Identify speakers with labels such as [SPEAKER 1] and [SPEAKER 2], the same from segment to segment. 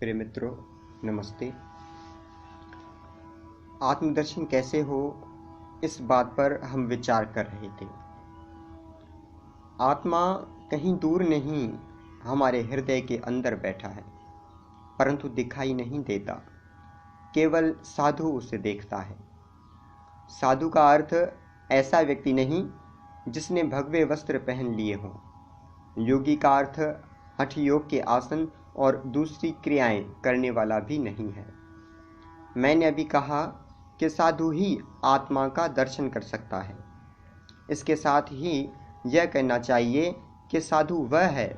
[SPEAKER 1] प्रिय मित्रों, नमस्ते। आत्मदर्शन कैसे हो, इस बात पर हम विचार कर रहे थे। आत्मा कहीं दूर नहीं, हमारे हृदय के अंदर बैठा है, परंतु दिखाई नहीं देता। केवल साधु उसे देखता है। साधु का अर्थ ऐसा व्यक्ति नहीं जिसने भगवे वस्त्र पहन लिए हों। योगी का अर्थ हठ योग के आसन और दूसरी क्रियाएं करने वाला भी नहीं है। मैंने अभी कहा कि साधु ही आत्मा का दर्शन कर सकता है। इसके साथ ही यह कहना चाहिए कि साधु वह है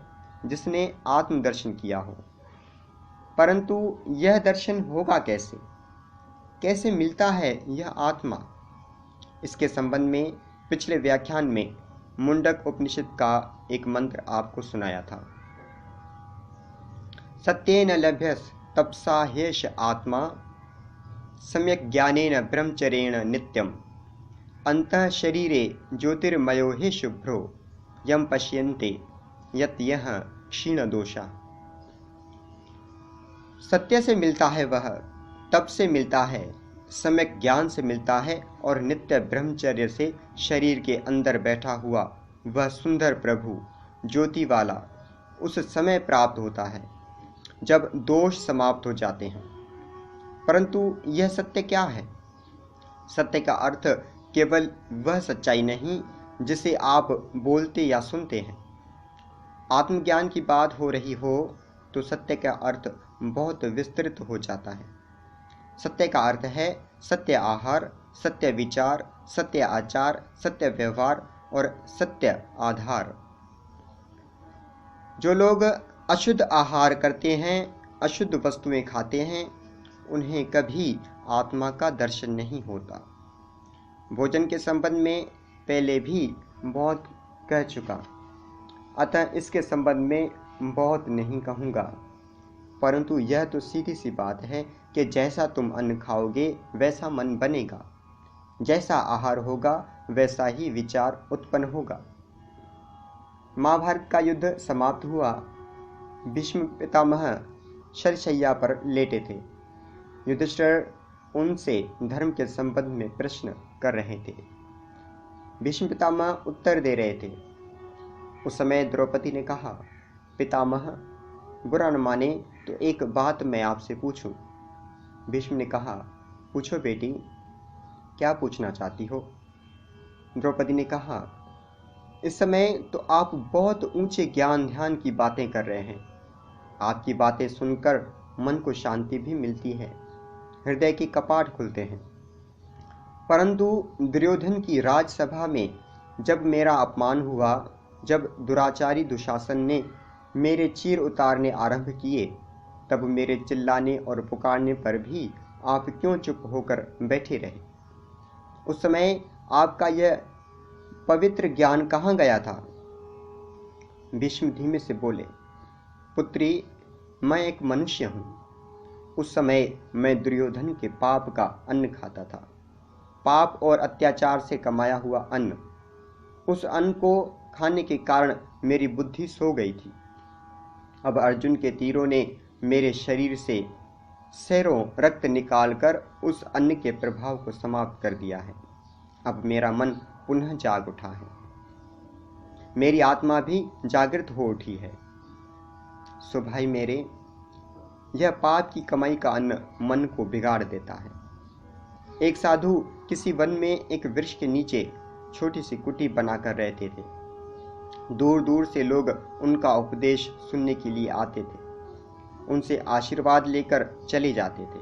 [SPEAKER 1] जिसने आत्मदर्शन किया हो। परंतु यह दर्शन होगा कैसे? कैसे मिलता है यह आत्मा? इसके संबंध में पिछले व्याख्यान में मुंडक उपनिषद का एक मंत्र आपको सुनाया था। सत्येन लभ्यस तपसा ह्येष आत्मा सम्यक ज्ञानेन ब्रह्मचर्येण नित्यम अंतः शरीरे ज्योतिर्मयो हि शुभ्रो यम पश्यन्ते यत यह क्षीण दोषा। सत्य से मिलता है वह, तप से मिलता है, सम्यक ज्ञान से मिलता है और नित्य ब्रह्मचर्य से शरीर के अंदर बैठा हुआ वह सुंदर प्रभु ज्योति वाला उस समय प्राप्त होता है जब दोष समाप्त हो जाते हैं। परंतु यह सत्य क्या है? सत्य का अर्थ केवल वह सच्चाई नहीं जिसे आप बोलते या सुनते हैं। आत्मज्ञान की बात हो रही हो तो सत्य का अर्थ बहुत विस्तृत हो जाता है। सत्य का अर्थ है सत्य आहार, सत्य विचार, सत्य आचार, सत्य व्यवहार और सत्य आधार। जो लोग अशुद्ध आहार करते हैं, अशुद्ध वस्तुएं खाते हैं, उन्हें कभी आत्मा का दर्शन नहीं होता। भोजन के संबंध में पहले भी बहुत कह चुका, अतः इसके संबंध में बहुत नहीं कहूँगा। परंतु यह तो सीधी सी बात है कि जैसा तुम अन्न खाओगे वैसा मन बनेगा, जैसा आहार होगा वैसा ही विचार उत्पन्न होगा। महाभारत का युद्ध समाप्त हुआ। भीष्म पितामह शरशैया पर लेटे थे। युधिष्ठिर उनसे धर्म के संबंध में प्रश्न कर रहे थे। भीष्म पितामह उत्तर दे रहे थे। उस समय द्रौपदी ने कहा, पितामह बुरा न माने तो एक बात मैं आपसे पूछूं। भीष्म ने कहा, पूछो बेटी, क्या पूछना चाहती हो? द्रौपदी ने कहा, इस समय तो आप बहुत ऊंचे ज्ञान ध्यान की बातें कर रहे हैं। आपकी बातें सुनकर मन को शांति भी मिलती है, हृदय के कपाट खुलते हैं। परंतु दुर्योधन की राजसभा में जब मेरा अपमान हुआ, जब दुराचारी दुशासन ने मेरे चीर उतारने आरंभ किए, तब मेरे चिल्लाने और पुकारने पर भी आप क्यों चुप होकर बैठे रहे? उस समय आपका यह पवित्र ज्ञान कहाँ गया था? भीष्म धीमे से बोले, पुत्री, मैं एक मनुष्य हूँ। उस समय मैं दुर्योधन के पाप का अन्न खाता था, पाप और अत्याचार से कमाया हुआ अन्न। उस अन्न को खाने के कारण मेरी बुद्धि सो गई थी। अब अर्जुन के तीरों ने मेरे शरीर से सैरों रक्त निकालकर उस अन्न के प्रभाव को समाप्त कर दिया है। अब मेरा मन पुनः जाग उठा है, मेरी आत्मा भी जागृत हो उठी है। सो भाई मेरे, यह पाप की कमाई का अन्न मन को बिगाड़ देता है। एक साधु किसी वन में एक वृक्ष के नीचे छोटी सी कुटी बनाकर रहते थे। दूर दूर से लोग उनका उपदेश सुनने के लिए आते थे, उनसे आशीर्वाद लेकर चले जाते थे।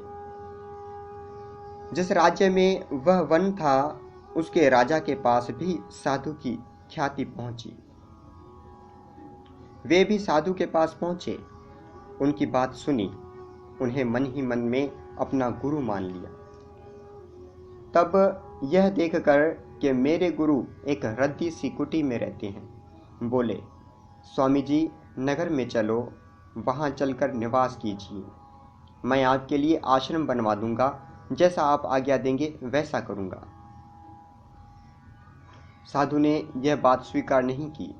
[SPEAKER 1] जिस राज्य में वह वन था, उसके राजा के पास भी साधु की ख्याति पहुंची। वे भी साधु के पास पहुंचे, उनकी बात सुनी, उन्हें मन ही मन में अपना गुरु मान लिया। तब यह देखकर कि मेरे गुरु एक रद्दी सी कुटी में रहते हैं, बोले, स्वामी जी, नगर में चलो, वहां चलकर निवास कीजिए। मैं आपके लिए आश्रम बनवा दूंगा, जैसा आप आज्ञा देंगे वैसा करूंगा। साधु ने यह बात स्वीकार नहीं की।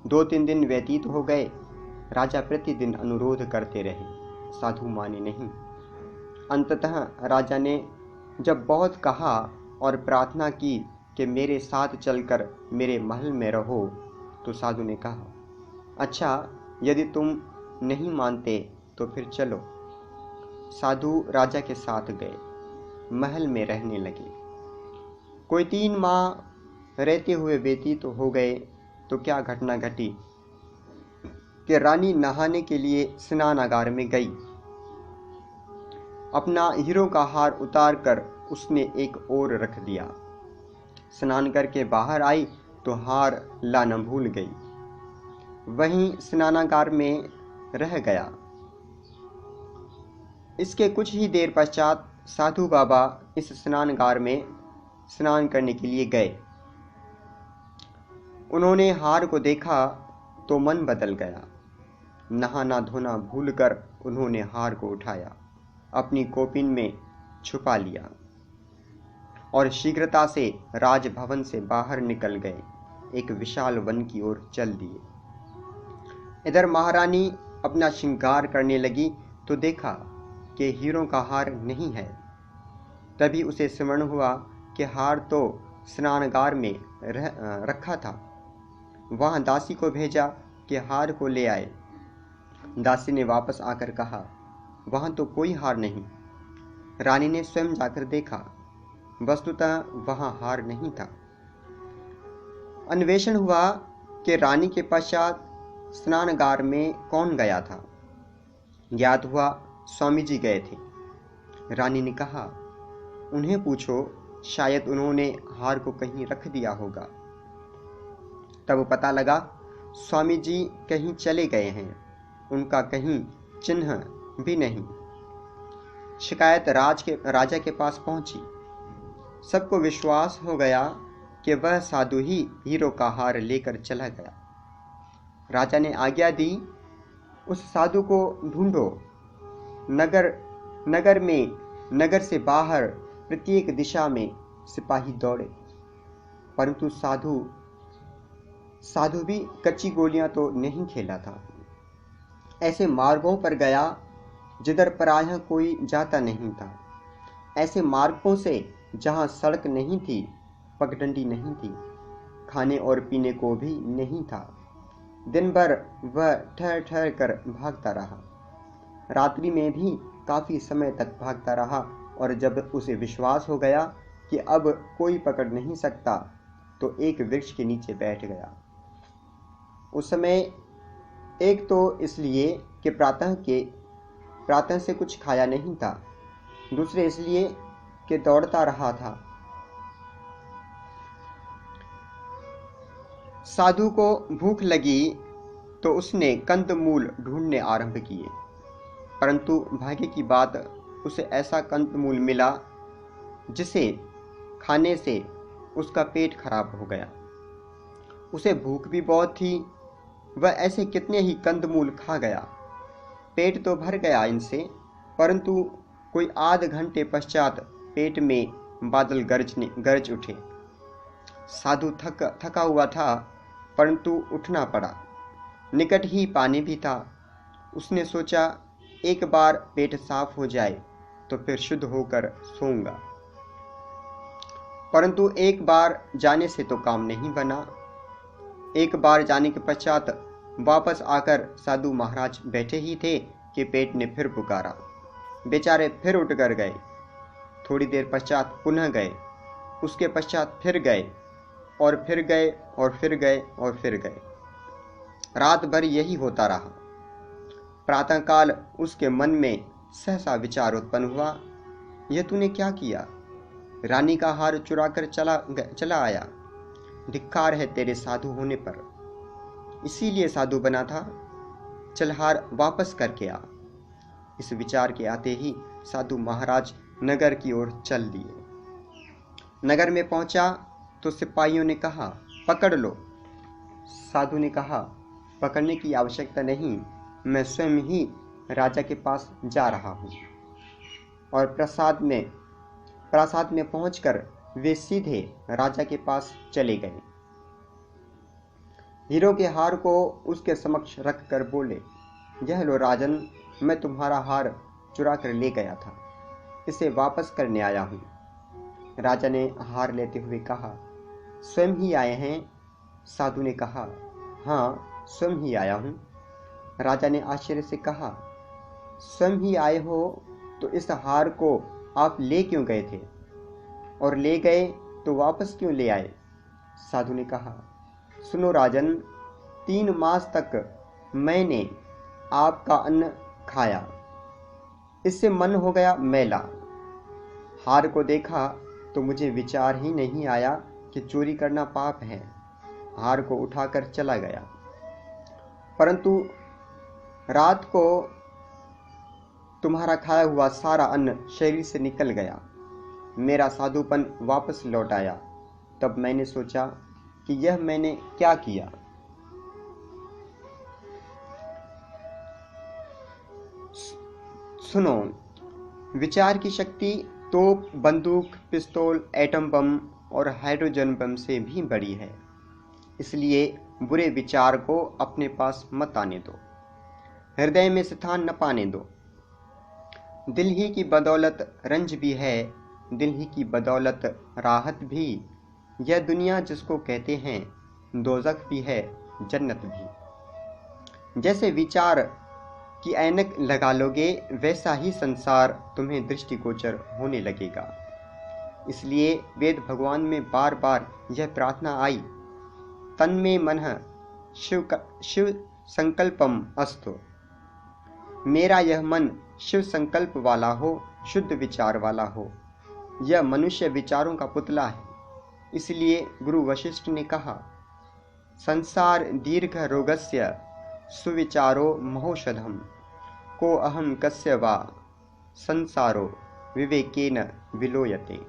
[SPEAKER 1] 2-3 दिन व्यतीत हो गए। राजा प्रतिदिन अनुरोध करते रहे, साधु माने नहीं। अंततः राजा ने जब बहुत कहा और प्रार्थना की कि मेरे साथ चलकर मेरे महल में रहो, तो साधु ने कहा, अच्छा, यदि तुम नहीं मानते तो फिर चलो। साधु राजा के साथ गए, महल में रहने लगे। कोई 3 माह रहते हुए व्यतीत तो हो गए तो क्या घटना घटी कि रानी नहाने के लिए स्नानागार में गई। अपना हीरो का हार उतार कर उसने एक ओर रख दिया। स्नान करके बाहर आई तो हार लाना भूल गई, वहीं स्नानागार में रह गया। इसके कुछ ही देर पश्चात साधु बाबा इस स्नानगार में स्नान करने के लिए गए। उन्होंने हार को देखा तो मन बदल गया। नहाना धोना भूलकर उन्होंने हार को उठाया, अपनी कोपिन में छुपा लिया और शीघ्रता से राजभवन से बाहर निकल गए, एक विशाल वन की ओर चल दिए। इधर महारानी अपना श्रृंगार करने लगी तो देखा कि हीरों का हार नहीं है। तभी उसे स्मरण हुआ कि हार तो स्नानगार में रखा था। वहां दासी को भेजा कि हार को ले आए। दासी ने वापस आकर कहा, वहां तो कोई हार नहीं। रानी ने स्वयं जाकर देखा, वस्तुतः वहां हार नहीं था। अन्वेषण हुआ कि रानी के पश्चात स्नानगार में कौन गया था। ज्ञात हुआ स्वामी जी गए थे। रानी ने कहा, उन्हें पूछो, शायद उन्होंने हार को कहीं रख दिया होगा। तब पता लगा स्वामी जी कहीं चले गए हैं, उनका कहीं चिन्ह भी नहीं। शिकायत राजा के पास पहुंची। सबको विश्वास हो गया कि वह साधु ही हीरो का हार लेकर चला गया। राजा ने आज्ञा दी, उस साधु को ढूंढो। नगर से बाहर प्रत्येक दिशा में सिपाही दौड़े, परंतु साधु भी कच्ची गोलियां तो नहीं खेला था। ऐसे मार्गों पर गया जिधर प्रायः कोई जाता नहीं था, ऐसे मार्गों से जहां सड़क नहीं थी, पगडंडी नहीं थी, खाने और पीने को भी नहीं था। दिन भर वह ठहर ठहर कर भागता रहा। रात्रि में भी काफी समय तक भागता रहा और जब उसे विश्वास हो गया कि अब कोई पकड़ नहीं सकता, तो एक वृक्ष के नीचे बैठ गया। उस समय एक तो इसलिए कि प्रातः से कुछ खाया नहीं था, दूसरे इसलिए कि दौड़ता रहा था। साधु को भूख लगी तो उसने कंदमूल ढूंढने आरंभ किए, परंतु भाग्य की बात उसे ऐसा कंदमूल मिला जिसे खाने से उसका पेट खराब हो गया। उसे भूख भी बहुत थी, वह ऐसे कितने ही कंदमूल खा गया। पेट तो भर गया इनसे, परंतु कोई आध घंटे पश्चात पेट में बादल गरज उठे। साधु थका हुआ था, परंतु उठना पड़ा। निकट ही पानी भी था। उसने सोचा, एक बार पेट साफ हो जाए तो फिर शुद्ध होकर सोऊंगा। परंतु एक बार जाने से तो काम नहीं बना। एक बार जाने के पश्चात वापस आकर साधु महाराज बैठे ही थे कि पेट ने फिर पुकारा। बेचारे फिर उठ कर गए। थोड़ी देर पश्चात पुनः गए, उसके पश्चात फिर गए और फिर गए और फिर गए और फिर गए। रात भर यही होता रहा। प्रातःकाल उसके मन में सहसा विचार उत्पन्न हुआ, यह तूने क्या किया? रानी का हार चुरा कर चला आया। धिक्कार है तेरे साधु होने पर। इसीलिए साधु बना था। चल हार वापस करके आ। इस विचार के आते ही साधु महाराज नगर की ओर चल दिए। नगर में पहुंचा तो सिपाहियों ने कहा, पकड़ लो। साधु ने कहा, पकड़ने की आवश्यकता नहीं, मैं स्वयं ही राजा के पास जा रहा हूँ। और प्रासाद में पहुंचकर वे सीधे राजा के पास चले गए। हीरो के हार को उसके समक्ष रख कर बोले, यह लो राजन, मैं तुम्हारा हार चुरा कर ले गया था, इसे वापस करने आया हूँ। राजा ने हार लेते हुए कहा, स्वयं ही आए हैं? साधु ने कहा, हाँ, स्वयं ही आया हूँ। राजा ने आश्चर्य से कहा, स्वयं ही आए हो तो इस हार को आप ले क्यों गए थे, और ले गए तो वापस क्यों ले आए? साधु ने कहा, सुनो राजन, 3 मास तक मैंने आपका अन्न खाया, इससे मन हो गया मैला। हार को देखा तो मुझे विचार ही नहीं आया कि चोरी करना पाप है। हार को उठाकर चला गया, परंतु रात को तुम्हारा खाया हुआ सारा अन्न शरीर से निकल गया। मेरा साधुपन वापस लौट आया। तब मैंने सोचा कि यह मैंने क्या किया। सुनो, विचार की शक्ति तोप, बंदूक, पिस्तौल, एटम बम और हाइड्रोजन बम से भी बड़ी है। इसलिए बुरे विचार को अपने पास मत आने दो, हृदय में स्थान न पाने दो। दिल ही की बदौलत रंज भी है, दिल ही की बदौलत राहत भी। यह दुनिया जिसको कहते हैं दोज़ख भी है, जन्नत भी। जैसे विचार की ऐनक लगा लोगे, वैसा ही संसार तुम्हें दृष्टिगोचर होने लगेगा। इसलिए वेद भगवान में बार बार यह प्रार्थना आई, तन में मनः शिव संकल्पम अस्तु। मेरा यह मन शिव संकल्प वाला हो, शुद्ध विचार वाला हो। यह मनुष्य विचारों का पुतला है। इसलिए गुरु वशिष्ठ ने कहा, संसार दीर्घ रोगस्य सुविचारो महौषधम, को अहम कस्य वा संसारो विवेकेन विलोयते।